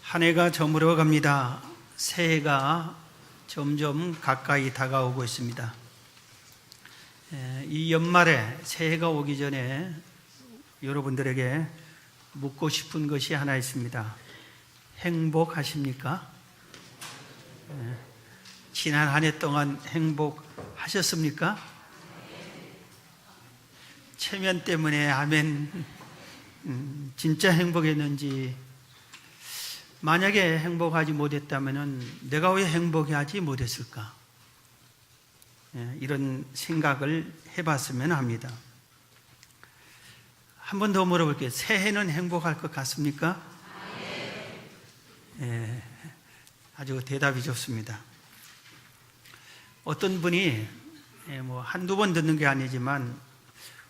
한 해가 저물어 갑니다. 새해가 점점 가까이 다가오고 있습니다. 이 연말에 새해가 오기 전에 여러분들에게 묻고 싶은 것이 하나 있습니다. 행복하십니까? 지난 한 해 동안 행복하셨습니까? 체면 때문에 아멘. 진짜 행복했는지, 만약에 행복하지 못했다면 내가 왜 행복하지 못했을까? 이런 생각을 해봤으면 합니다. 한 번 더 물어볼게요. 새해는 행복할 것 같습니까? 아주 대답이 좋습니다. 어떤 분이 한두 번 듣는 게 아니지만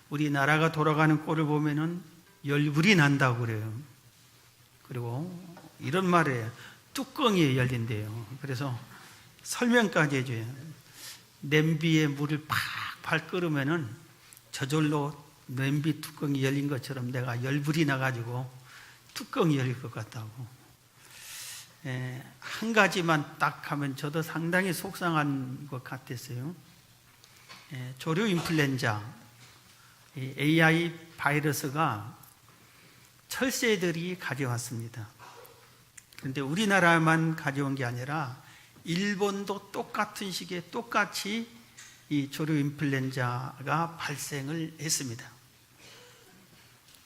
우리나라가 돌아가는 꼴을 보면은 열불이 난다고 그래요. 그리고 이런 말에 뚜껑이 열린대요. 그래서 설명까지 해줘요. 냄비에 물을 팍팍 끓으면은 저절로 냄비 뚜껑이 열린 것처럼 내가 열불이 나가지고 뚜껑이 열릴 것 같다고. 한 가지만 딱 하면 저도 상당히 속상한 것 같았어요. 조류 인플루엔자, AI 바이러스가 철새들이 가져왔습니다. 그런데 우리나라만 가져온 게 아니라 일본도 똑같은 시기에 똑같이 이 조류 인플루엔자가 발생을 했습니다.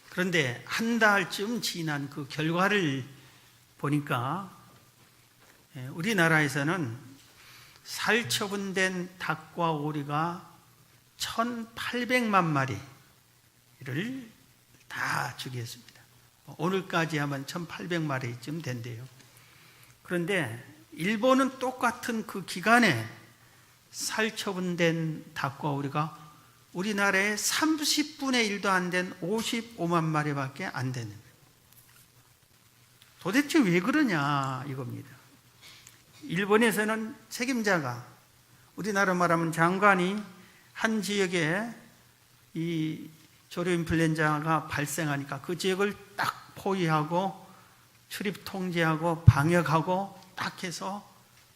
그런데 한 달쯤 지난 그 결과를 보니까 우리나라에서는 살처분된 닭과 오리가 1,800만 마리를 다 죽였습니다. 오늘까지 하면 1,800마리쯤 된대요. 그런데 일본은 똑같은 그 기간에 살처분된 닭과 오리가 우리나라의 30분의 1도 안 된 55만 마리밖에 안 되는 거예요. 도대체 왜 그러냐 이겁니다. 일본에서는 책임자가, 우리나라 말하면 장관이 한 지역에 이 조류 인플루엔자가 발생하니까 그 지역을 딱 포위하고 출입 통제하고 방역하고 딱 해서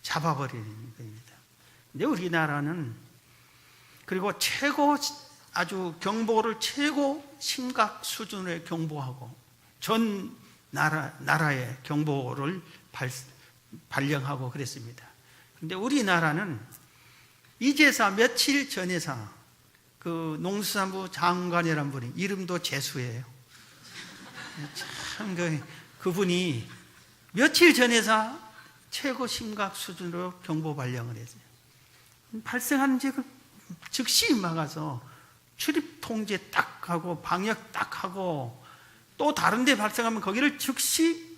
잡아버리는 겁니다. 근데 우리나라는 그리고 아주 경보를 최고 심각 수준의 경보하고 전 나라의 경보를 발령하고 그랬습니다. 근데 우리나라는 이제서 며칠 전에서 그 농수산부 장관이라는 분이, 이름도 재수예요. 참 그분이 며칠 전에서 최고 심각 수준으로 경보 발령을 했어요. 발생하는 지역을 즉시 막아서 출입 통제 딱 하고 방역 딱 하고, 또 다른 데 발생하면 거기를 즉시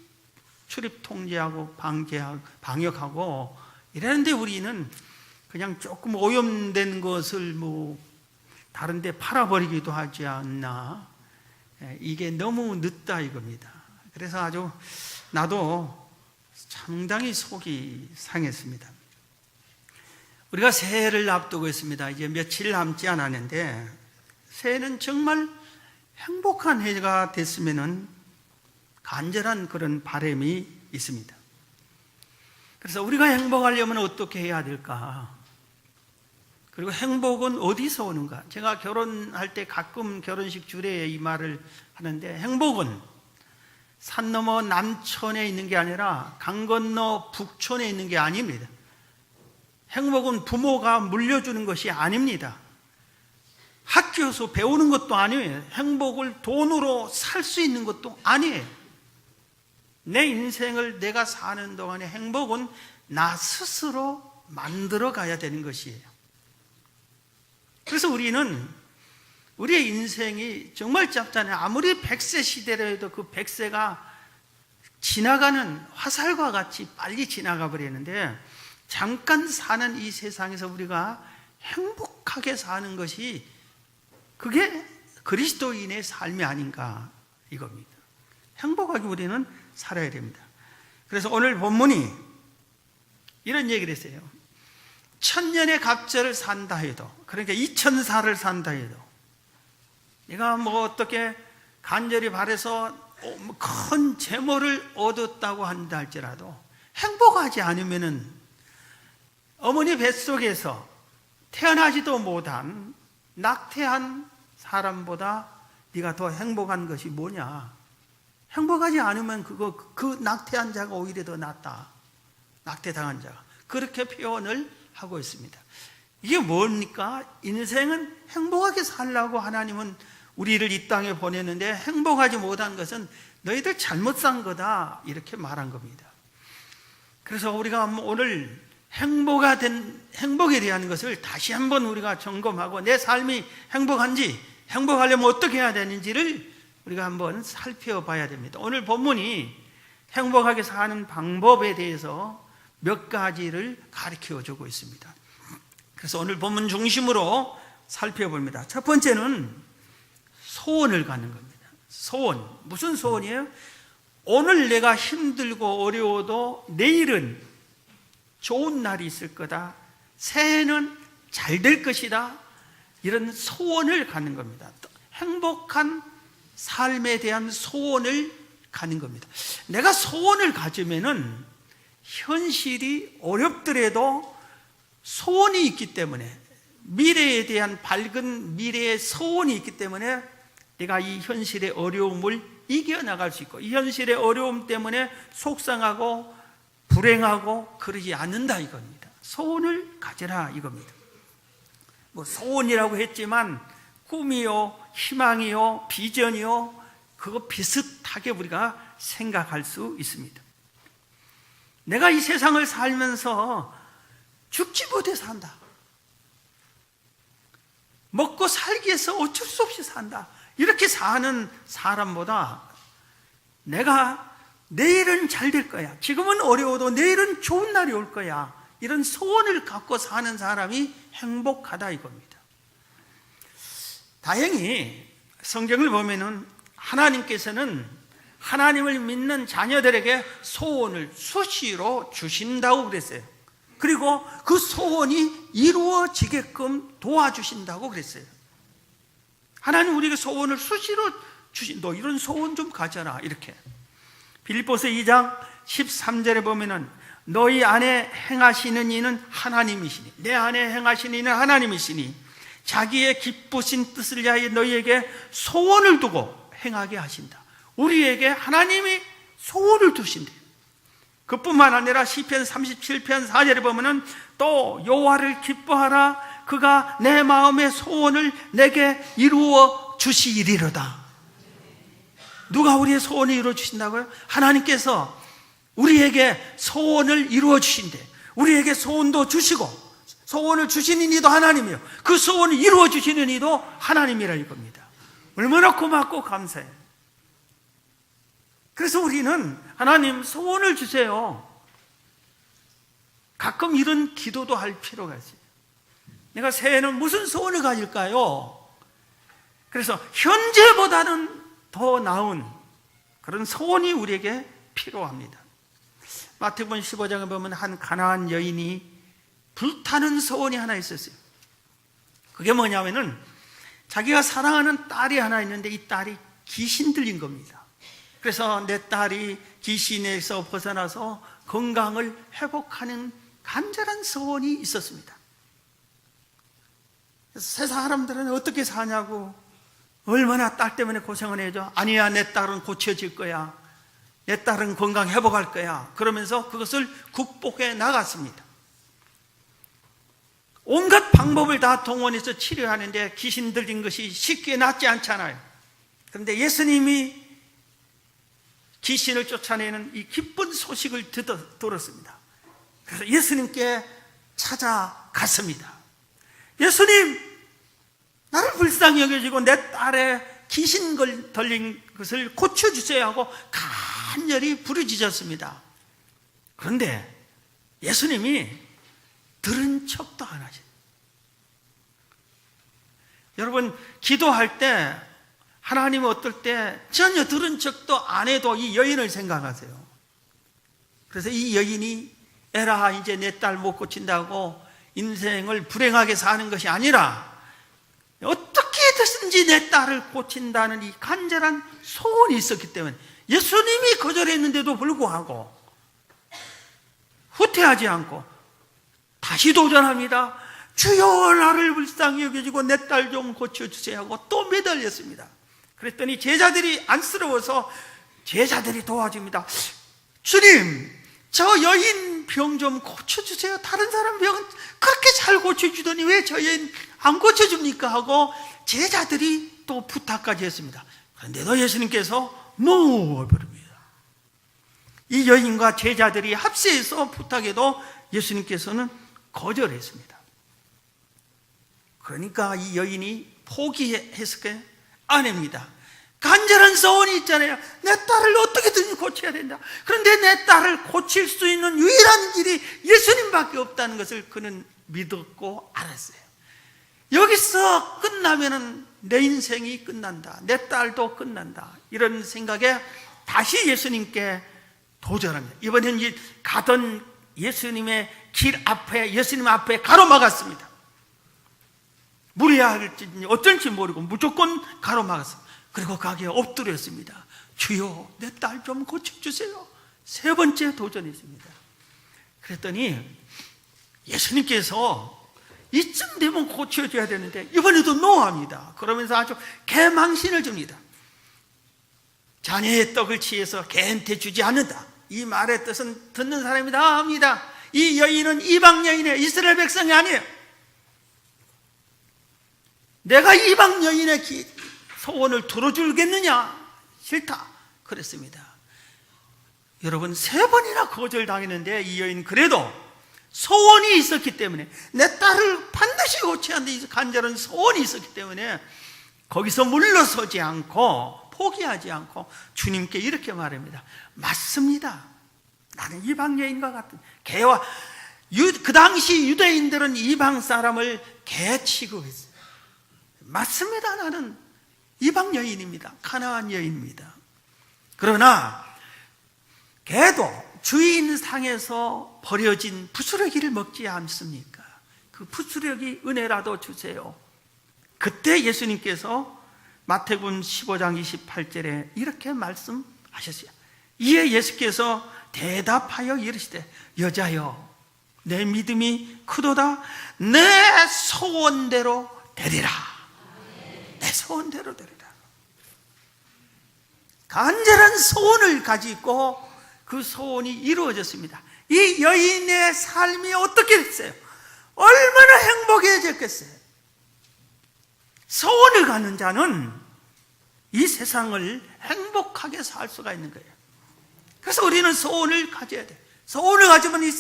출입 통제하고 방역하고 이러는데 우리는 그냥 조금 오염된 것을 다른 데 팔아버리기도 하지 않나. 이게 너무 늦다 이겁니다. 그래서 아주 나도 상당히 속이 상했습니다. 우리가 새해를 앞두고 있습니다. 이제 며칠 남지 않았는데 새해는 정말 행복한 해가 됐으면 간절한 그런 바람이 있습니다. 그래서 우리가 행복하려면 어떻게 해야 될까? 그리고 행복은 어디서 오는가? 제가 결혼할 때 가끔 결혼식 주례에 이 말을 하는데, 행복은 산 너머 남촌에 있는 게 아니라 강 건너 북촌에 있는 게 아닙니다. 행복은 부모가 물려주는 것이 아닙니다. 학교에서 배우는 것도 아니에요. 행복을 돈으로 살 수 있는 것도 아니에요. 내 인생을 내가 사는 동안에 행복은 나 스스로 만들어 가야 되는 것이에요. 그래서 우리는 우리의 인생이 정말 짧잖아요. 아무리 100세 시대라 해도 그 100세가 지나가는 화살과 같이 빨리 지나가 버리는데, 잠깐 사는 이 세상에서 우리가 행복하게 사는 것이, 그게 그리스도인의 삶이 아닌가 이겁니다. 행복하게 우리는 살아야 됩니다. 그래서 오늘 본문이 이런 얘기를 했어요. 1000년의 갑절을 산다 해도, 그러니까 2000살을 산다 해도, 내가 어떻게 간절히 바라서 큰 재물을 얻었다고 한다 할지라도 행복하지 않으면은 어머니 뱃속에서 태어나지도 못한 낙태한 사람보다 네가 더 행복한 것이 뭐냐? 행복하지 않으면 그 낙태한 자가 오히려 더 낫다. 낙태당한 자가. 그렇게 표현을 하고 있습니다. 이게 뭡니까? 인생은 행복하게 살라고 하나님은 우리를 이 땅에 보냈는데 행복하지 못한 것은 너희들 잘못 산 거다. 이렇게 말한 겁니다. 그래서 우리가 오늘 행복에 대한 것을 다시 한번 우리가 점검하고 내 삶이 행복한지, 행복하려면 어떻게 해야 되는지를 우리가 한번 살펴봐야 됩니다. 오늘 본문이 행복하게 사는 방법에 대해서 몇 가지를 가르쳐 주고 있습니다. 그래서 오늘 본문 중심으로 살펴봅니다. 첫 번째는 소원을 갖는 겁니다. 소원. 무슨 소원이에요? 오늘 내가 힘들고 어려워도 내일은 좋은 날이 있을 거다. 새해는 잘 될 것이다. 이런 소원을 갖는 겁니다. 행복한 삶에 대한 소원을 갖는 겁니다. 내가 소원을 가지면은 현실이 어렵더라도 소원이 있기 때문에, 미래에 대한 밝은 미래의 소원이 있기 때문에 내가 이 현실의 어려움을 이겨나갈 수 있고, 이 현실의 어려움 때문에 속상하고 불행하고 그러지 않는다 이겁니다. 소원을 가져라 이겁니다. 뭐 소원이라고 했지만 꿈이요, 희망이요, 비전이요, 그거 비슷하게 우리가 생각할 수 있습니다. 내가 이 세상을 살면서 죽지 못해 산다. 먹고 살기 위해서 어쩔 수 없이 산다. 이렇게 사는 사람보다 내가 내일은 잘 될 거야. 지금은 어려워도 내일은 좋은 날이 올 거야. 이런 소원을 갖고 사는 사람이 행복하다 이겁니다. 다행히 성경을 보면은 하나님께서는 하나님을 믿는 자녀들에게 소원을 수시로 주신다고 그랬어요. 그리고 그 소원이 이루어지게끔 도와주신다고 그랬어요. 하나님 우리에게 소원을 수시로 너 이런 소원 좀 가져라 이렇게. 빌립보서 2장 13절에 보면은 너희 안에 행하시는 이는 하나님이시니, 내 안에 행하시는 이는 하나님이시니 자기의 기쁘신 뜻을 위하여 너희에게 소원을 두고 행하게 하신다. 우리에게 하나님이 소원을 두신대요. 그뿐만 아니라 시편 37편 4절에 보면은 또 여호와를 기뻐하라. 그가 내 마음의 소원을 내게 이루어 주시리로다. 누가 우리의 소원을 이루어 주신다고요? 하나님께서 우리에게 소원을 이루어 주신대. 우리에게 소원도 주시고 소원을 주시는 이도 하나님이요, 그 소원을 이루어 주시는 이도 하나님이라 이겁니다. 얼마나 고맙고 감사해요. 그래서 우리는 하나님 소원을 주세요. 가끔 이런 기도도 할 필요가 있어요. 내가 새해에는 무슨 소원을 가질까요? 그래서 현재보다는 더 나은 그런 소원이 우리에게 필요합니다. 마태복음 15장에 보면 한 가나안 여인이 불타는 소원이 하나 있었어요. 그게 뭐냐면은 자기가 사랑하는 딸이 하나 있는데 이 딸이 귀신 들린 겁니다. 그래서 내 딸이 귀신에서 벗어나서 건강을 회복하는 간절한 소원이 있었습니다. 그래서 세 사람들은 어떻게 사냐고, 얼마나 딸 때문에 고생을 해줘. 아니야, 내 딸은 고쳐질 거야. 내 딸은 건강 회복할 거야. 그러면서 그것을 극복해 나갔습니다. 온갖 방법을 다 동원해서 치료하는데 귀신 들린 것이 쉽게 낫지 않잖아요. 그런데 예수님이 귀신을 쫓아내는 이 기쁜 소식을 들었습니다. 그래서 예수님께 찾아갔습니다. 예수님, 나를 불쌍히 여겨주고 내 딸의 귀신 들린 것을 고쳐주세요 하고 간절히 부르짖었습니다. 그런데 예수님이 들은 척도 안 하셔요. 여러분, 기도할 때 하나님은 어떨 때 전혀 들은 척도 안 해도 이 여인을 생각하세요. 그래서 이 여인이 에라 이제 내 딸 못 고친다고 인생을 불행하게 사는 것이 아니라 어떻게든 어떻게든지 내 딸을 고친다는 이 간절한 소원이 있었기 때문에 예수님이 거절했는데도 불구하고 후퇴하지 않고 다시 도전합니다. 주여, 나를 불쌍히 여겨주고 내 딸 좀 고쳐주세요 하고 또 매달렸습니다. 그랬더니 제자들이 안쓰러워서 제자들이 도와줍니다. 주님, 저 여인 병 좀 고쳐주세요. 다른 사람 병은 그렇게 잘 고쳐주더니 왜 저 여인 안 고쳐줍니까? 하고 제자들이 또 부탁까지 했습니다. 그런데도 예수님께서 놓아버립니다. 이 여인과 제자들이 합세해서 부탁해도 예수님께서는 거절했습니다. 그러니까 이 여인이 포기했을까요? 아닙니다. 간절한 소원이 있잖아요. 내 딸을 어떻게든 고쳐야 된다. 그런데 내 딸을 고칠 수 있는 유일한 길이 예수님밖에 없다는 것을 그는 믿었고 알았어요. 여기서 끝나면은 내 인생이 끝난다. 내 딸도 끝난다. 이런 생각에 다시 예수님께 도전합니다. 이번에는 가던 예수님의 길 앞에, 예수님 앞에 가로막았습니다. 무리해야 할지 어쩐지 모르고 무조건 가로막았습니다. 그리고 가게에 엎드렸습니다. 주여, 내 딸 좀 고쳐주세요. 세 번째 도전했습니다. 그랬더니 예수님께서 이쯤 되면 고쳐줘야 되는데 이번에도 노합니다. 그러면서 아주 개망신을 줍니다. 자녀의 떡을 취해서 개한테 주지 않는다. 이 말의 뜻은 듣는 사람이 다 압니다. 이 여인은 이방 여인이에요. 이스라엘 백성이 아니에요. 내가 이방 여인의 소원을 들어주겠느냐? 싫다. 그랬습니다. 여러분, 3번이나 거절당했는데 이 여인 그래도 소원이 있었기 때문에 내 딸을 반드시 고쳐야 한다. 간절한 소원이 있었기 때문에 거기서 물러서지 않고 포기하지 않고 주님께 이렇게 말합니다. 맞습니다. 나는 이방 여인과 같은 개와 그 당시 유대인들은 이방 사람을 개 취급했어요. 맞습니다. 나는 이방 여인입니다. 가나안 여인입니다. 그러나 개도 주인 상에서 버려진 부스러기를 먹지 않습니까? 그 부스러기 은혜라도 주세요. 그때 예수님께서 마태복음 15장 28절에 이렇게 말씀하셨어요. 이에 예수께서 대답하여 이르시되 여자여, 내 믿음이 크도다. 내 소원대로 되리라. 내 소원대로 되리라. 간절한 소원을 가지고 그 소원이 이루어졌습니다. 이 여인의 삶이 어떻게 됐어요? 얼마나 행복해졌겠어요? 소원을 갖는 자는 이 세상을 행복하게 살 수가 있는 거예요. 그래서 우리는 소원을 가져야 돼요. 소원을 가지면 이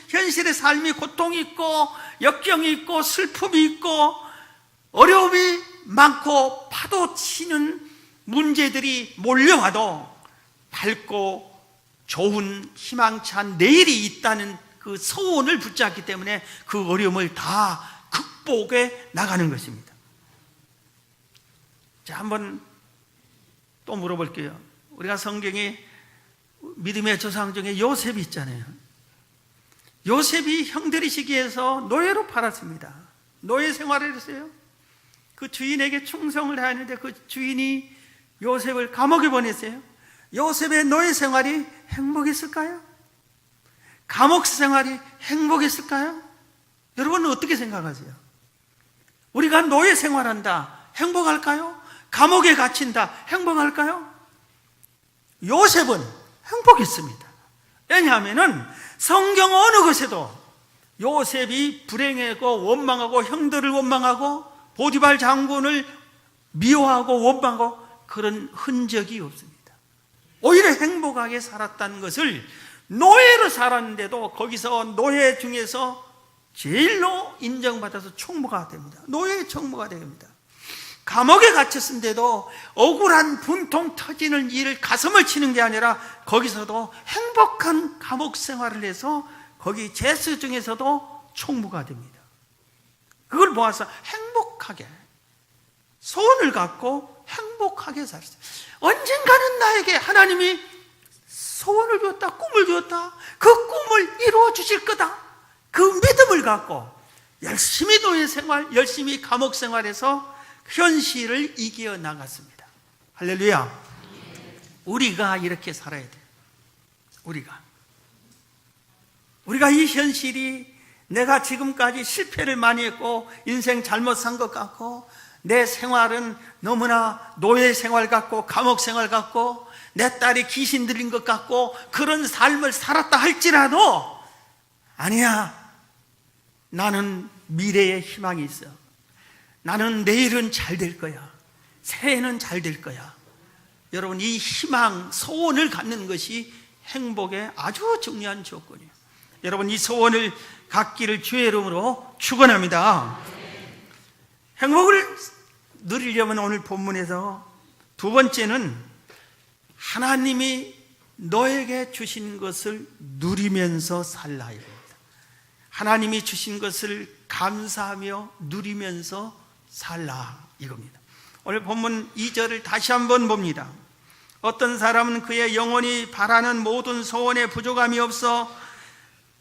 현실의 삶이 고통이 있고 역경이 있고 슬픔이 있고 어려움이 많고 파도 치는 문제들이 몰려와도 밝고 좋은 희망찬 내일이 있다는 그 소원을 붙잡기 때문에 그 어려움을 다 극복해 나가는 것입니다. 자, 한번 또 물어볼게요. 우리가 성경에 믿음의 조상 중에 요셉이 있잖아요. 요셉이 형들이 시기에서 노예로 팔았습니다. 노예 생활을 했어요. 그 주인에게 충성을 하는데 그 주인이 요셉을 감옥에 보냈어요. 요셉의 노예 생활이 행복했을까요? 감옥 생활이 행복했을까요? 여러분은 어떻게 생각하세요? 우리가 노예 생활한다, 행복할까요? 감옥에 갇힌다, 행복할까요? 요셉은 행복했습니다. 왜냐하면 성경 어느 것에도 요셉이 불행하고 원망하고 형들을 원망하고 보디발 장군을 미워하고 원망하고 그런 흔적이 없습니다. 오히려 행복하게 살았다는 것을 노예로 살았는데도 거기서 노예 중에서 제일로 인정받아서 총무가 됩니다. 노예의 총무가 됩니다. 감옥에 갇혔는데도 억울한 분통 터지는 일을 가슴을 치는 게 아니라 거기서도 행복한 감옥 생활을 해서 거기 제수 중에서도 총무가 됩니다. 그걸 모아서 행복하게 소원을 갖고 행복하게 살았어요. 언젠가는 나에게 하나님이 소원을 주었다, 꿈을 주었다. 그 꿈을 이루어 주실 거다. 그 믿음을 갖고 열심히 노예 생활, 열심히 감옥 생활해서 현실을 이겨 나갔습니다. 할렐루야. 우리가 이렇게 살아야 돼요. 우리가 이 현실이 내가 지금까지 실패를 많이 했고 인생 잘못 산 것 같고 내 생활은 너무나 노예 생활 같고 감옥 생활 같고 내 딸이 귀신 들린 것 같고 그런 삶을 살았다 할지라도 아니야, 나는 미래에 희망이 있어. 나는 내일은 잘 될 거야. 새해는 잘 될 거야. 여러분, 이 희망, 소원을 갖는 것이 행복의 아주 중요한 조건이에요. 여러분, 이 소원을 갖기를 주의 이름으로 축원합니다. 행복을 누리려면 오늘 본문에서 두 번째는 하나님이 너에게 주신 것을 누리면서 살라 이겁니다. 하나님이 주신 것을 감사하며 누리면서 살라 이겁니다. 오늘 본문 2절을 다시 한번 봅니다. 어떤 사람은 그의 영혼이 바라는 모든 소원에 부족함이 없어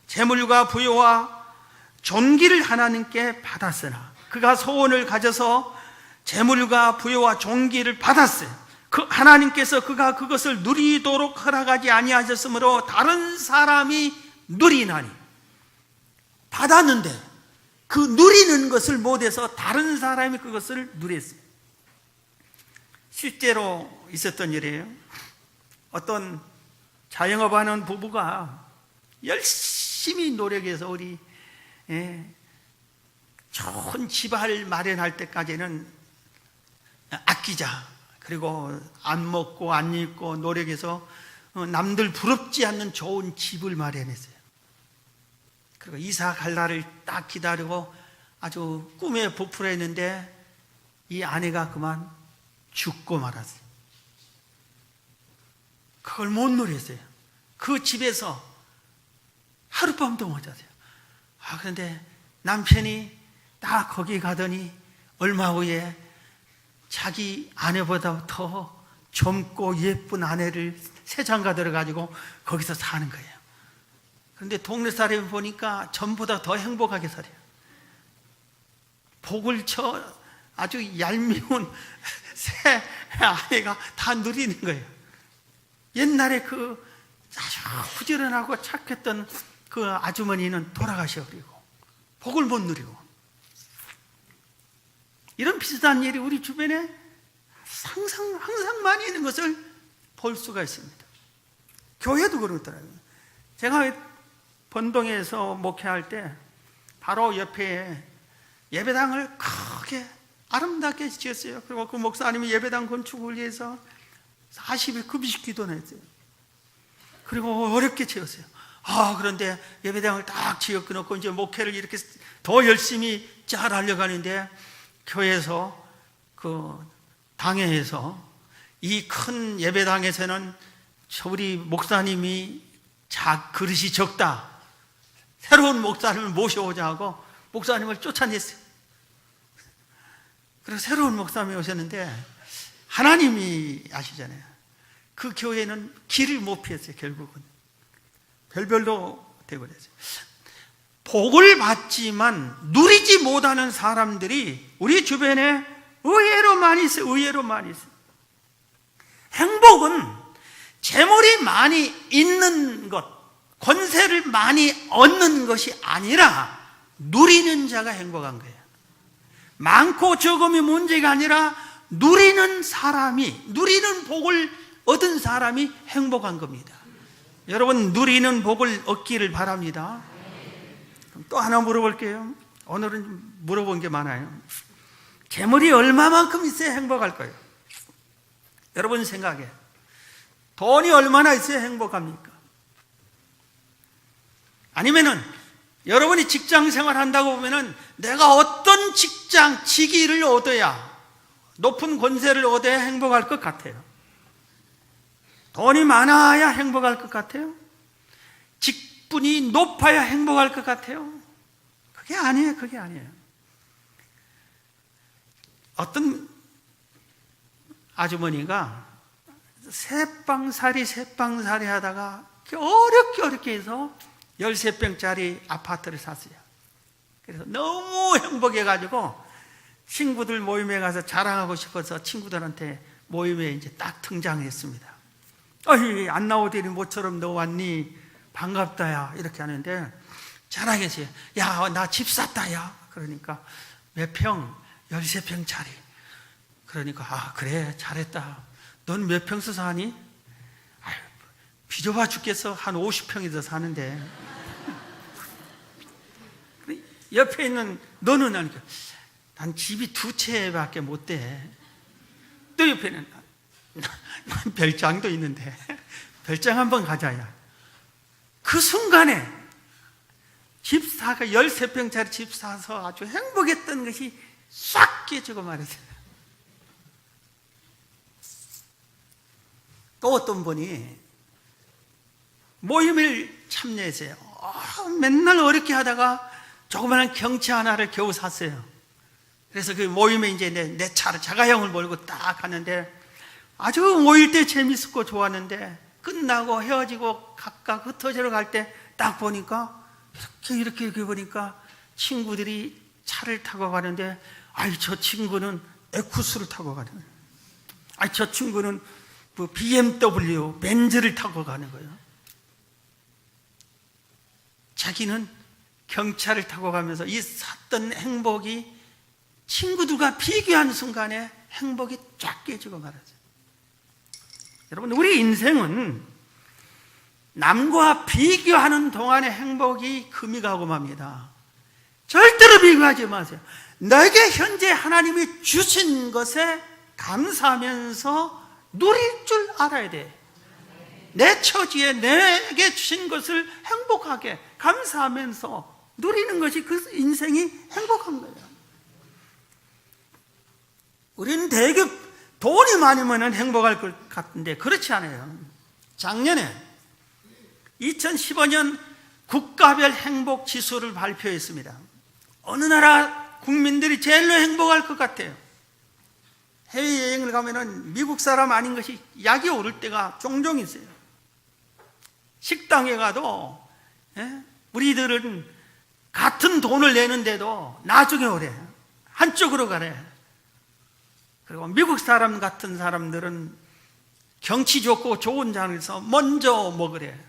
재물과 부여와 존귀를 하나님께 받았으나 그가 소원을 가져서 재물과 부여와 존귀를 받았어요. 그 하나님께서 그가 그것을 누리도록 허락하지 아니하셨으므로 다른 사람이 누리나니, 받았는데 그 누리는 것을 못해서 다른 사람이 그것을 누렸어요. 실제로 있었던 일이에요. 어떤 자영업하는 부부가 열심히 노력해서 우리 좋은 집을 마련할 때까지는 아끼자, 그리고 안 먹고 안 입고 노력해서 남들 부럽지 않는 좋은 집을 마련했어요. 그리고 이사 갈 날을 딱 기다리고 아주 꿈에 부풀어 있는데 이 아내가 그만 죽고 말았어요. 그걸 못 누렸어요. 그 집에서 하룻밤도 못 잤어요. 그런데 남편이 딱 거기 가더니 얼마 후에 자기 아내보다 더 젊고 예쁜 아내를 새 장가 들어가지고 거기서 사는 거예요. 그런데 동네 사람이 보니까 전보다 더 행복하게 살아요. 복을 쳐 아주 얄미운 새 아내가 다 누리는 거예요. 옛날에 그 아주 부지런하고 착했던 그 아주머니는 돌아가셔버리고 복을 못 누리고, 이런 비슷한 일이 우리 주변에 항상 많이 있는 것을 볼 수가 있습니다. 교회도 그렇더라고요. 제가 번동에서 목회할 때 바로 옆에 예배당을 크게 아름답게 지었어요. 그리고 그 목사님이 예배당 건축을 위해서 40일 금식 기도를 했어요. 그리고 어렵게 지었어요. 그런데 예배당을 딱 지어놓고 이제 목회를 이렇게 더 열심히 잘하려고 하는데 교회에서 그 당회에서 이 큰 예배당에서는 우리 목사님이 그릇이 적다, 새로운 목사님을 모셔오자 하고 목사님을 쫓아냈어요. 그래서 새로운 목사님이 오셨는데 하나님이 아시잖아요. 그 교회는 길을 못 피했어요. 결국은 별별로 되어버렸어요. 복을 받지만 누리지 못하는 사람들이 우리 주변에 의외로 많이 있어요. 의외로 많이 있어요. 행복은 재물이 많이 있는 것, 권세를 많이 얻는 것이 아니라 누리는 자가 행복한 거예요. 많고 적음이 문제가 아니라 누리는 사람이, 누리는 복을 얻은 사람이 행복한 겁니다. 여러분, 누리는 복을 얻기를 바랍니다. 그럼 또 하나 물어볼게요. 오늘은 물어본 게 많아요. 재물이 얼마만큼 있어야 행복할 거예요? 여러분 생각에 돈이 얼마나 있어야 행복합니까? 아니면은 여러분이 직장 생활한다고 보면은 내가 어떤 직위를 얻어야, 높은 권세를 얻어야 행복할 것 같아요? 돈이 많아야 행복할 것 같아요? 직분이 높아야 행복할 것 같아요? 그게 아니에요. 어떤 아주머니가 새빵살이 하다가 어렵게 해서 13평짜리 아파트를 샀어요. 그래서 너무 행복해가지고 친구들 모임에 가서 자랑하고 싶어서 친구들한테 모임에 이제 딱 등장했습니다. 어이, 안 나오더니 모처럼 너 왔니? 반갑다, 야. 이렇게 하는데 자랑했어요. 야, 나 집 샀다, 야. 그러니까 몇 평? 13평짜리. 그러니까, 아, 그래, 잘했다. 넌 몇 평서 사니? 아유, 비좁아 죽겠어. 한 50평에서 사는데. 옆에 있는 너는 하니까, 난 집이 2채밖에 못 돼. 또 옆에는 난 별장도 있는데 별장 한번 가자야. 그 순간에 집 사가 13평짜리 집 사서 아주 행복했던 것이 싹 깨지고 말았어요. 또 어떤 분이 모임을 참여했어요. 맨날 어렵게 하다가 조그마한 경치 하나를 겨우 샀어요. 그래서 그 모임에 이제 내 차를 자가용을 몰고 딱 갔는데 아주 모일 때 재밌었고 좋았는데 끝나고 헤어지고 각각 흩어지러 갈 때 딱 보니까 이렇게 보니까 친구들이 차를 타고 가는데, 아이, 저 친구는 에쿠스를 타고 가는 거예요. 아이, 저 친구는 뭐 BMW, 벤츠를 타고 가는 거예요. 자기는 경차를 타고 가면서 이 샀던 행복이 친구들과 비교하는 순간에 행복이 쫙 깨지고 말하죠. 여러분, 우리 인생은 남과 비교하는 동안의 행복이 금이 가고 맙니다. 절대로 비교하지 마세요. 내게 현재 하나님이 주신 것에 감사하면서 누릴 줄 알아야 돼. 내 처지에 내게 주신 것을 행복하게 감사하면서 누리는 것이 그 인생이 행복한 거예요. 우리는 되게 돈이 많으면 행복할 것 같은데 그렇지 않아요. 작년에 2015년 국가별 행복 지수를 발표했습니다. 어느 나라 국민들이 제일로 행복할 것 같아요? 해외여행을 가면은 미국 사람 아닌 것이 약이 오를 때가 종종 있어요. 식당에 가도 우리들은 같은 돈을 내는데도 나중에 오래. 한쪽으로 가래. 그리고 미국 사람 같은 사람들은 경치 좋고 좋은 장에서 먼저 먹으래.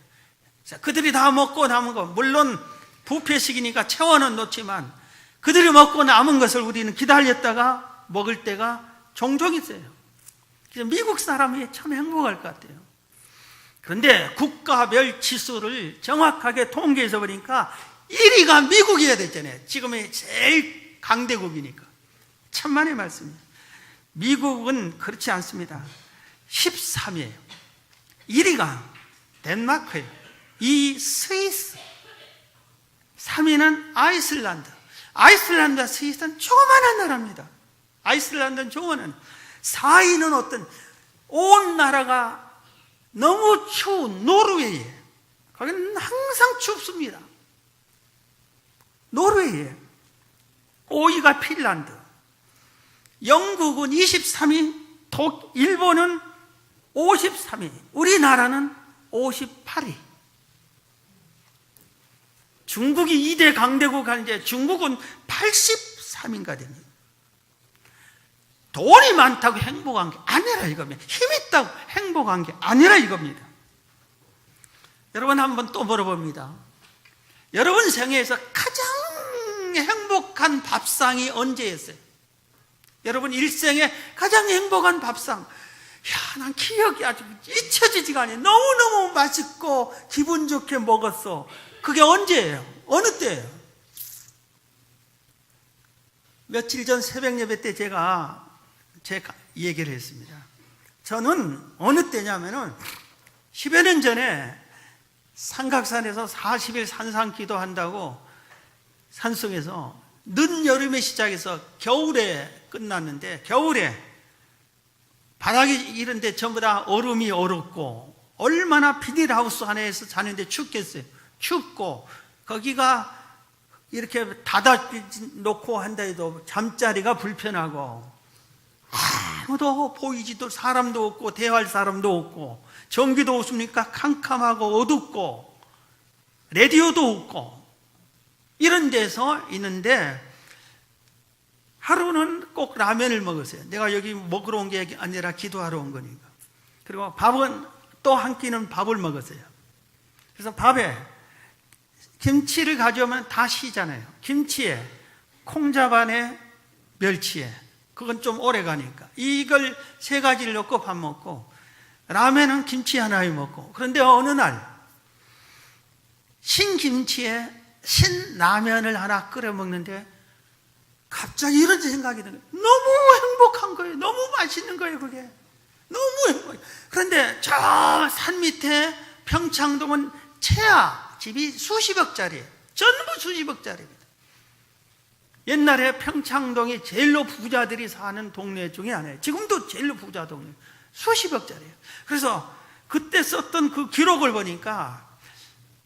그들이 다 먹고 남은 거, 물론 뷔페식이니까 채워는 놓지만 그들이 먹고 남은 것을 우리는 기다렸다가 먹을 때가 종종 있어요. 그래서 미국 사람이 참 행복할 것 같아요. 그런데 국가별 지수를 정확하게 통계해서 보니까 1위가 미국이어야 됐잖아요. 지금의 제일 강대국이니까. 천만의 말씀이에요. 미국은 그렇지 않습니다. 13위예요. 1위가 덴마크예요. 2위 스위스, 3위는 아이슬란드. 아이슬란드와 스위스는 조그만한 나라입니다. 아이슬란드는 조그만한. 4위는 어떤 온 나라가 너무 추운 노르웨이예요. 거기는 항상 춥습니다. 노르웨이예요. 5위가 핀란드. 영국은 23위, 일본은 53위, 우리나라는 58위. 중국이 2대 강대국 하는데 중국은 83위인가 됩니다. 돈이 많다고 행복한 게 아니라 이겁니다. 힘 있다고 행복한 게 아니라 이겁니다. 여러분, 한번 또 물어봅니다. 여러분 생애에서 가장 행복한 밥상이 언제였어요? 여러분 일생에 가장 행복한 밥상. 야, 난 기억이 아주 잊혀지지가 않아요. 너무너무 맛있고 기분 좋게 먹었어. 그게 언제예요? 어느 때예요? 며칠 전 새벽 예배 때 제가 얘기를 했습니다. 저는 어느 때냐면은 10여 년 전에 삼각산에서 40일 산상 기도한다고 산속에서 늦여름에 시작해서 겨울에 끝났는데, 겨울에 바닥이 이런 데 전부 다 얼음이 얼었고 얼마나 비닐하우스 안에서 자는데 춥겠어요. 춥고 거기가 이렇게 닫아 놓고 한다 해도 잠자리가 불편하고 아무도 보이지도, 사람도 없고 대화할 사람도 없고 전기도 없으니까 캄캄하고 어둡고 라디오도 없고 이런 데서 있는데, 하루는 꼭 라면을 먹었어요. 내가 여기 먹으러 온 게 아니라 기도하러 온 거니까. 그리고 밥은 또 한 끼는 밥을 먹었어요. 그래서 밥에 김치를 가져오면 다 시잖아요. 김치에 콩자반에 멸치에, 그건 좀 오래 가니까 이걸 세 가지를 넣고 밥 먹고, 라면은 김치 하나에 먹고. 그런데 어느 날 신김치에 신라면을 하나 끓여 먹는데 갑자기 이런 생각이 드는 거예요. 너무 행복한 거예요. 너무 맛있는 거예요. 그게 너무 행복해요. 그런데 저 산 밑에 평창동은 최하 집이 수십억짜리예요. 전부 수십억짜리입니다. 옛날에 평창동이 제일로 부자들이 사는 동네 중에 하나예요. 지금도 제일로 부자 동네, 수십억짜리예요. 그래서 그때 썼던 그 기록을 보니까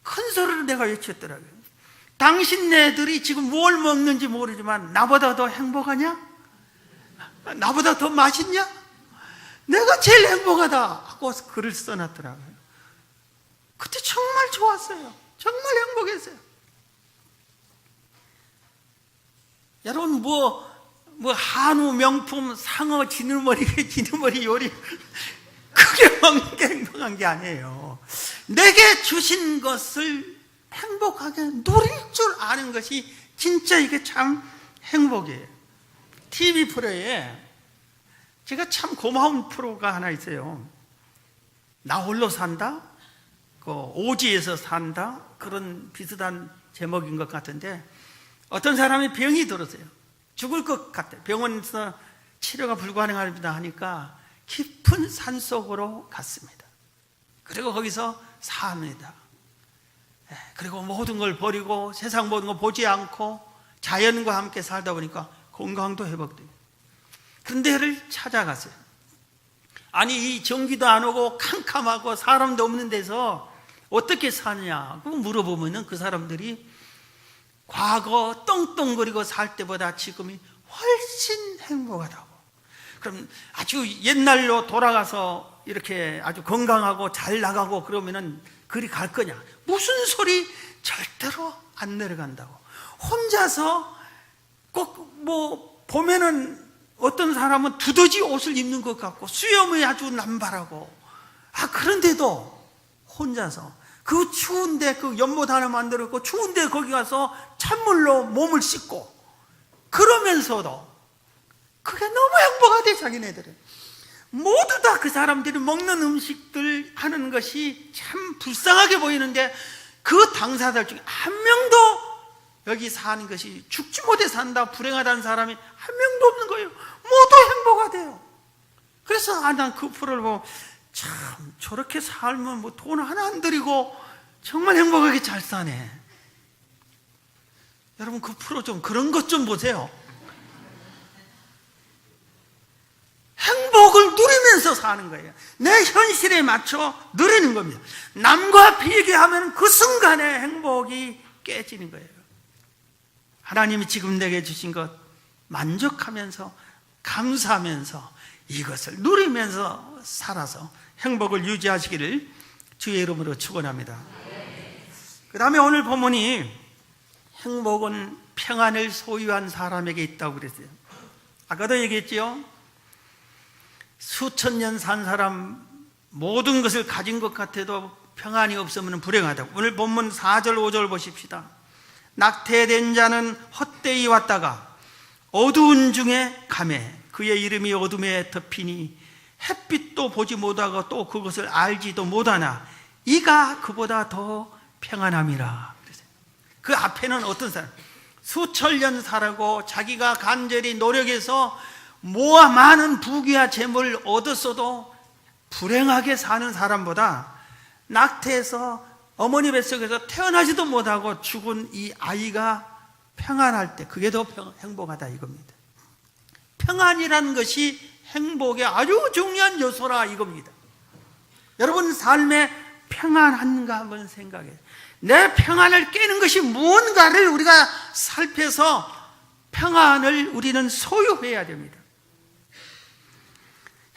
큰 소리로 내가 외쳤더라고요. 당신네들이 지금 뭘 먹는지 모르지만 나보다 더 행복하냐? 나보다 더 맛있냐? 내가 제일 행복하다 하고 글을 써놨더라고요. 그때 정말 좋았어요. 정말 행복했어요. 여러분 한우 명품 상어 지느머리 요리 그게 먹는 게 행복한 게 아니에요. 내게 주신 것을 행복하게 누릴 줄 아는 것이 진짜 이게 참 행복이에요. TV 프로에 제가 참 고마운 프로가 하나 있어요. 나 홀로 산다? 오지에서 산다? 그런 비슷한 제목인 것 같은데, 어떤 사람이 병이 들었어요. 죽을 것 같아요. 병원에서 치료가 불가능합니다 하니까 깊은 산속으로 갔습니다. 그리고 거기서 삽니다. 그리고 모든 걸 버리고 세상 모든 걸 보지 않고 자연과 함께 살다 보니까 건강도 회복되고. 그런데 를 찾아갔어요. 아니, 이 전기도 안 오고 캄캄하고 사람도 없는 데서 어떻게 사느냐고 물어보면은 그 사람들이 과거 떵떵거리고 살 때보다 지금이 훨씬 행복하다고. 그럼 아주 옛날로 돌아가서 이렇게 아주 건강하고 잘 나가고 그러면은 그리 갈 거냐? 무슨 소리? 절대로 안 내려간다고. 혼자서 꼭 보면은 어떤 사람은 두더지 옷을 입는 것 같고 수염이 아주 남발하고, 그런데도 혼자서 그 추운데 그 연못 하나 만들었고 추운데 거기 가서 찬물로 몸을 씻고, 그러면서도 그게 너무 행복하대. 자기네들은 모두 다 그 사람들이 먹는 음식들 하는 것이 참 불쌍하게 보이는데, 그 당사자들 중에 한 명도 여기 사는 것이 죽지 못해 산다, 불행하다는 사람이 한 명도 없는 거예요. 모두 행복하대요. 그래서 난 그 프로를 보고 참 저렇게 살면 돈 하나 안 들이고 정말 행복하게 잘 사네. 여러분 그 프로 좀 그런 것 좀 보세요. 행복을 누리면서 사는 거예요. 내 현실에 맞춰 누리는 겁니다. 남과 비교하면 그 순간에 행복이 깨지는 거예요. 하나님이 지금 내게 주신 것 만족하면서 감사하면서 이것을 누리면서 살아서 행복을 유지하시기를 주의 이름으로 축원합니다. 그 다음에 오늘 본문이 행복은 평안을 소유한 사람에게 있다고 그랬어요. 아까도 얘기했지요. 수천 년 산 사람 모든 것을 가진 것 같아도 평안이 없으면 불행하다고. 오늘 본문 4절 5절 보십시다. 낙태된 자는 헛되이 왔다가 어두운 중에 가매 그의 이름이 어둠에 덮이니 햇빛도 보지 못하고 또 그것을 알지도 못하나 이가 그보다 더 평안함이라. 그 앞에는 어떤 사람, 수천 년 살고 자기가 간절히 노력해서 모아 많은 부귀와 재물을 얻었어도 불행하게 사는 사람보다 낙태해서 어머니 뱃속에서 태어나지도 못하고 죽은 이 아이가 평안할 때 그게 더 행복하다 이겁니다. 평안이라는 것이 행복의 아주 중요한 요소라 이겁니다. 여러분 삶에 평안한가 한번 생각해요. 내 평안을 깨는 것이 무언가를 우리가 살펴서 평안을 우리는 소유해야 됩니다.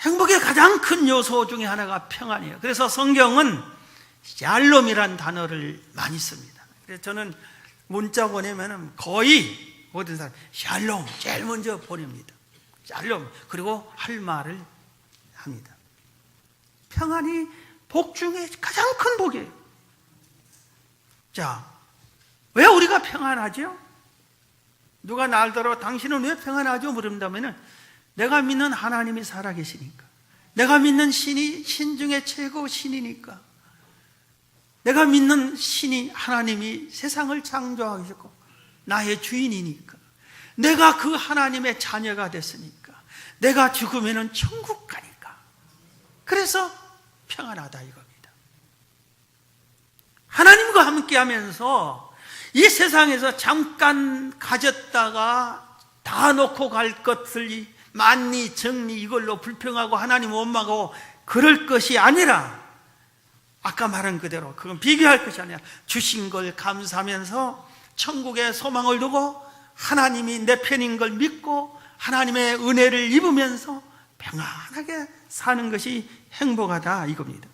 행복의 가장 큰 요소 중에 하나가 평안이에요. 그래서 성경은 샬롬이라는 단어를 많이 씁니다. 그래서 저는 문자 보내면 거의 모든 사람 샬롬 제일 먼저 보냅니다. 샬롬. 그리고 할 말을 합니다. 평안이 복 중에 가장 큰 복이에요. 자, 왜 우리가 평안하죠? 누가 날더러 당신은 왜 평안하죠? 물은다면은 내가 믿는 하나님이 살아계시니까, 내가 믿는 신이 신 중에 최고 신이니까, 내가 믿는 신이 하나님이 세상을 창조하셨고 나의 주인이니까, 내가 그 하나님의 자녀가 됐으니까, 내가 죽으면 천국 가니까, 그래서 평안하다 이겁니다. 하나님과 함께 하면서 이 세상에서 잠깐 가졌다가 다 놓고 갈 것을 만리 정리 이걸로 불평하고 하나님 원망하고 그럴 것이 아니라, 아까 말한 그대로 그건 비교할 것이 아니라 주신 걸 감사하면서 천국의 소망을 두고 하나님이 내 편인 걸 믿고 하나님의 은혜를 입으면서 평안하게 사는 것이 행복하다 이겁니다.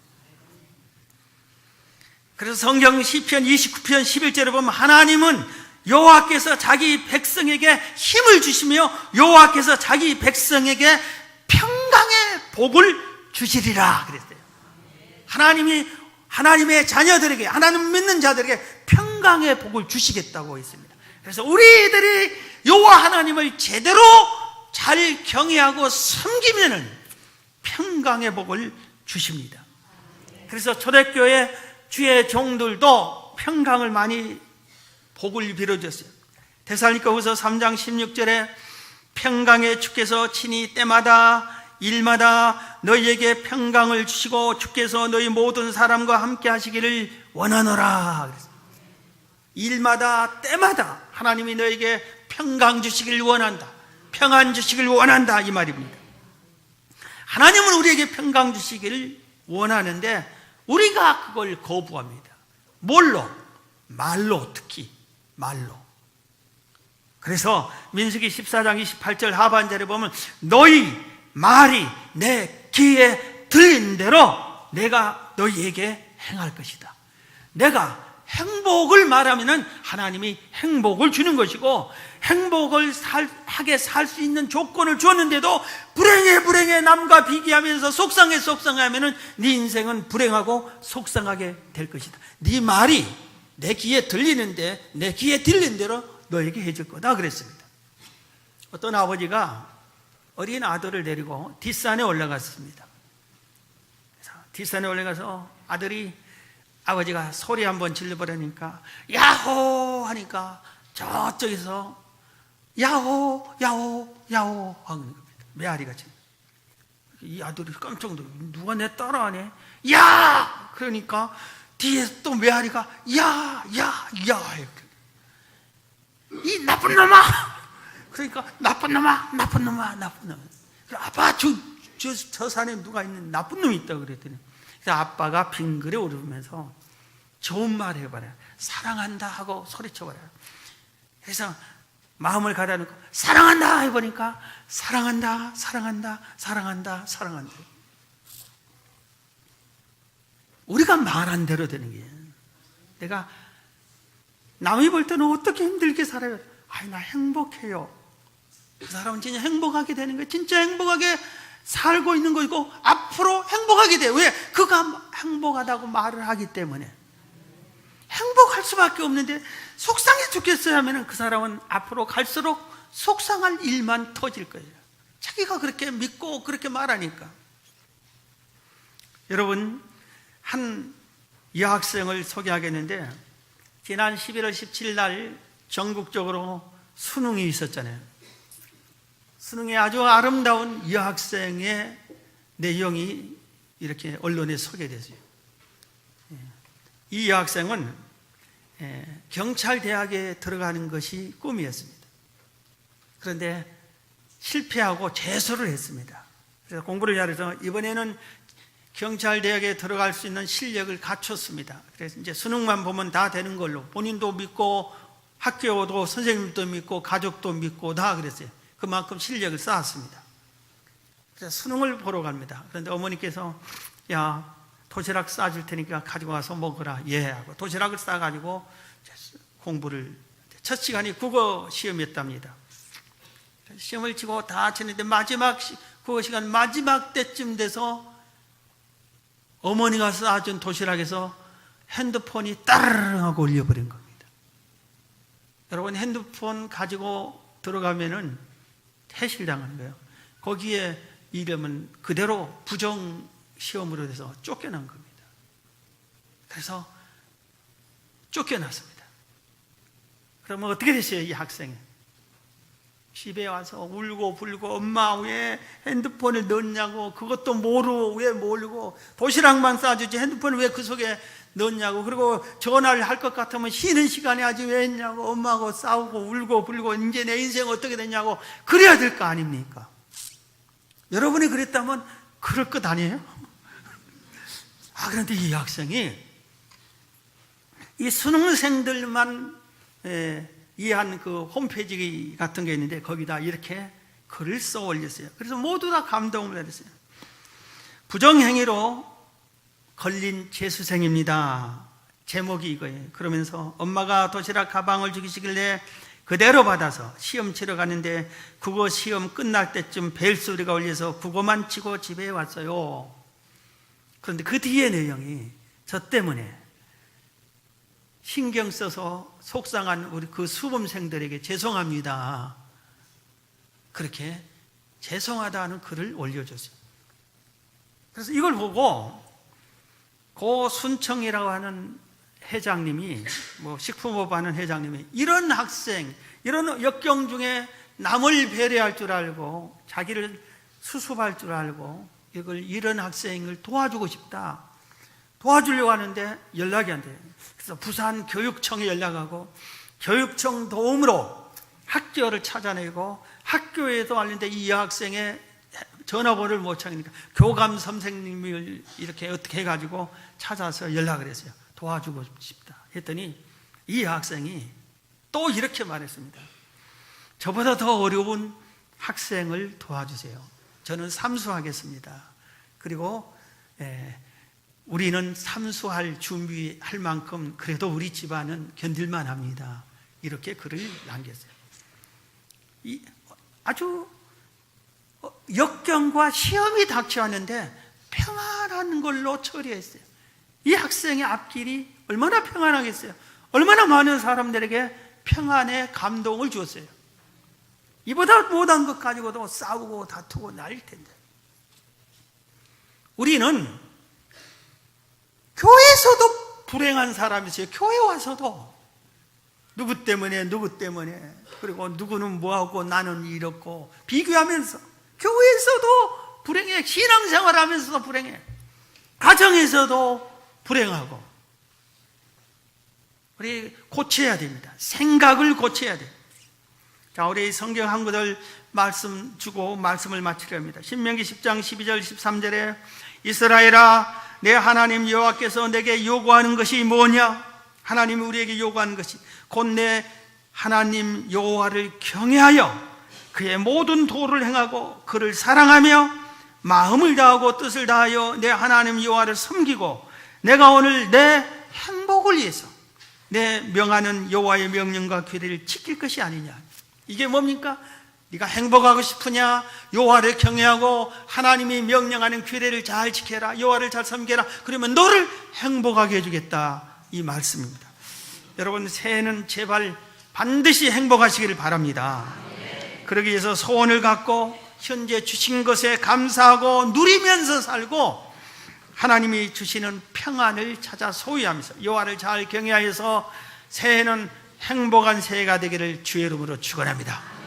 그래서 성경 시편 29편 11절에 보면 하나님은 여호와께서 자기 백성에게 힘을 주시며 여호와께서 자기 백성에게 평강의 복을 주시리라 그랬어요. 하나님이 하나님의 자녀들에게, 하나님 믿는 자들에게 평강의 복을 주시겠다고 했습니다. 그래서 우리들이 여호와 하나님을 제대로 잘 경외하고 섬기면은 평강의 복을 주십니다. 그래서 초대교회 주의 종들도 평강을 많이 복을 빌어줬어요. 데살로니가후서 3장 16절에 평강의 주께서 친히 때마다 일마다 너희에게 평강을 주시고 주께서 너희 모든 사람과 함께 하시기를 원하노라. 일마다 때마다 하나님이 너에게 평강 주시길 원한다, 평안 주시길 원한다 이 말입니다. 하나님은 우리에게 평강 주시기를 원하는데 우리가 그걸 거부합니다. 뭘로? 말로, 특히 말로. 그래서 민수기 14장 28절 하반절에 보면 너희 말이 내 귀에 들린 대로 내가 너희에게 행할 것이다. 내가 행복을 말하면 하나님이 행복을 주는 것이고, 행복을 하게 살 수 있는 조건을 주었는데도 불행해 남과 비교하면서 속상하면 네 인생은 불행하고 속상하게 될 것이다. 네 말이 내 귀에 들리는데 내 귀에 들린 대로 너에게 해줄 거다 그랬습니다. 어떤 아버지가 어린 아들을 데리고 뒷산에 올라갔습니다. 그래서 뒷산에 올라가서 아들이, 아버지가 소리 한번 질러버리니까 야호 하니까 저쪽에서 야호 야호 야호 하는 겁니다. 메아리가 지금. 이 아들이 깜짝 놀라서 누가 내 따라하네? 야! 그러니까 뒤에서 또 메아리가 야 이렇게. 이 나쁜 놈아! 그러니까 나쁜 놈아. 아빠 저 산에 누가 있는 나쁜 놈이 있다고 그랬더니, 그래서 아빠가 빙그레 울으면서 좋은 말 해봐라. 사랑한다 하고 소리쳐봐라. 그래서 마음을 가다 놓고 사랑한다 해보니까 사랑한다. 우리가 말한 대로 되는 게, 내가 남이 볼 때는 어떻게 힘들게 살아요? 나 행복해요. 그 사람은 진짜 행복하게 되는 거예요. 진짜 행복하게 살고 있는 거고 앞으로 행복하게 돼요. 왜? 그가 행복하다고 말을 하기 때문에. 행복할 수밖에 없는데 속상해 죽겠어요 하면 그 사람은 앞으로 갈수록 속상할 일만 터질 거예요. 자기가 그렇게 믿고 그렇게 말하니까. 여러분, 한 여학생을 소개하겠는데, 지난 11월 17일 날 전국적으로 수능이 있었잖아요. 수능의 아주 아름다운 여학생의 내용이 이렇게 언론에 소개됐어요. 이 여학생은 경찰대학에 들어가는 것이 꿈이었습니다. 그런데 실패하고 재수를 했습니다. 그래서 공부를 잘해서 이번에는 경찰대학에 들어갈 수 있는 실력을 갖췄습니다. 그래서 이제 수능만 보면 다 되는 걸로, 본인도 믿고 학교도 선생님도 믿고 가족도 믿고 다 그랬어요. 그만큼 실력을 쌓았습니다. 그래서 수능을 보러 갑니다. 그런데 어머니께서 야, 도시락 싸줄 테니까 가지고 와서 먹으라. 예 하고 도시락을 싸가지고 공부를 첫 시간이 국어 시험이었답니다. 시험을 치고 다 치는데 마지막 국어 시간 마지막 때쯤 돼서 어머니가 싸준 도시락에서 핸드폰이 따르릉 하고 울려버린 겁니다. 여러분, 핸드폰 가지고 들어가면은 해실당하는 거예요. 거기에 이름은 그대로 부정 시험으로 돼서 쫓겨난 겁니다. 그래서 쫓겨났습니다. 그러면 어떻게 됐어요? 이 학생이 집에 와서 울고 불고, 엄마 왜 핸드폰을 넣었냐고, 그것도 모르고 왜 모르고, 도시락만 싸주지 핸드폰을 왜 그 속에 넣었냐고, 그리고 전화를 할 것 같으면 쉬는 시간에 하지 왜 했냐고, 엄마하고 싸우고 울고 불고, 이제 내 인생 어떻게 됐냐고 그래야 될 거 아닙니까? 여러분이 그랬다면 그럴 것 아니에요? 그런데 이 학생이 이 수능생들만 이해한 그 홈페이지 같은 게 있는데 거기다 이렇게 글을 써 올렸어요. 그래서 모두 다 감동을 받았어요. 부정행위로 걸린 재수생입니다. 제목이 이거예요. 그러면서 엄마가 도시락 가방을 주시길래 그대로 받아서 시험 치러 갔는데 국어 시험 끝날 때쯤 벨소리가 울려서 국어만 치고 집에 왔어요. 그런데 그 뒤에 내용이 저 때문에 신경 써서 속상한 우리 그 수험생들에게 죄송합니다, 그렇게 죄송하다는 글을 올려줬어요. 그래서 이걸 보고 고순청이라고 하는 회장님이, 식품업 하는 회장님이, 이런 학생, 이런 역경 중에 남을 배려할 줄 알고 자기를 수습할 줄 알고 이런 학생을 도와주고 싶다, 도와주려고 하는데 연락이 안 돼요. 그래서 부산 교육청에 연락하고 교육청 도움으로 학교를 찾아내고, 학교에도 알는데 이 여학생의 전화번호를 못 찾으니까 교감 선생님을 이렇게 어떻게 해가지고 찾아서 연락을 했어요. 도와주고 싶다 했더니 이 학생이 또 이렇게 말했습니다. 저보다 더 어려운 학생을 도와주세요. 저는 삼수하겠습니다. 그리고 우리는 삼수할 준비할 만큼 그래도 우리 집안은 견딜만 합니다. 이렇게 글을 남겼어요. 아주 역경과 시험이 닥쳐왔는데 평안한 걸로 처리했어요. 이 학생의 앞길이 얼마나 평안하겠어요? 얼마나 많은 사람들에게 평안의 감동을 주었어요. 이보다 못한 것 가지고도 싸우고 다투고 난릴 텐데. 우리는 교회에서도 불행한 사람이 있어요. 교회 와서도 누구 때문에 그리고 누구는 뭐하고 나는 이렇고 비교하면서 교회에서도 불행해. 신앙생활하면서도 불행해. 가정에서도 불행하고. 우리 고쳐야 됩니다. 생각을 고쳐야 돼요. 자, 우리 성경 한 구절 말씀 주고 말씀을 마치려 합니다. 신명기 10장 12절 13절에 이스라엘아, 내 하나님 여호와께서 내게 요구하는 것이 뭐냐? 하나님이 우리에게 요구하는 것이 곧 내 하나님 여호와를 경외하여 그의 모든 도를 행하고 그를 사랑하며 마음을 다하고 뜻을 다하여 내 하나님 여호와를 섬기고 내가 오늘 내 행복을 위해서 내 명하는 여호와의 명령과 규례를 지킬 것이 아니냐. 이게 뭡니까? 네가 행복하고 싶으냐? 여호와를 경외하고 하나님이 명령하는 규례를 잘 지켜라, 여호와를 잘 섬겨라. 그러면 너를 행복하게 해주겠다, 이 말씀입니다. 여러분, 새해는 제발 반드시 행복하시기를 바랍니다. 그러기 위해서 소원을 갖고 현재 주신 것에 감사하고 누리면서 살고 하나님이 주시는 평안을 찾아 소유하면서 여호와를 잘 경외하여서 새해는 행복한 새해가 되기를 주의 이름으로 축원합니다.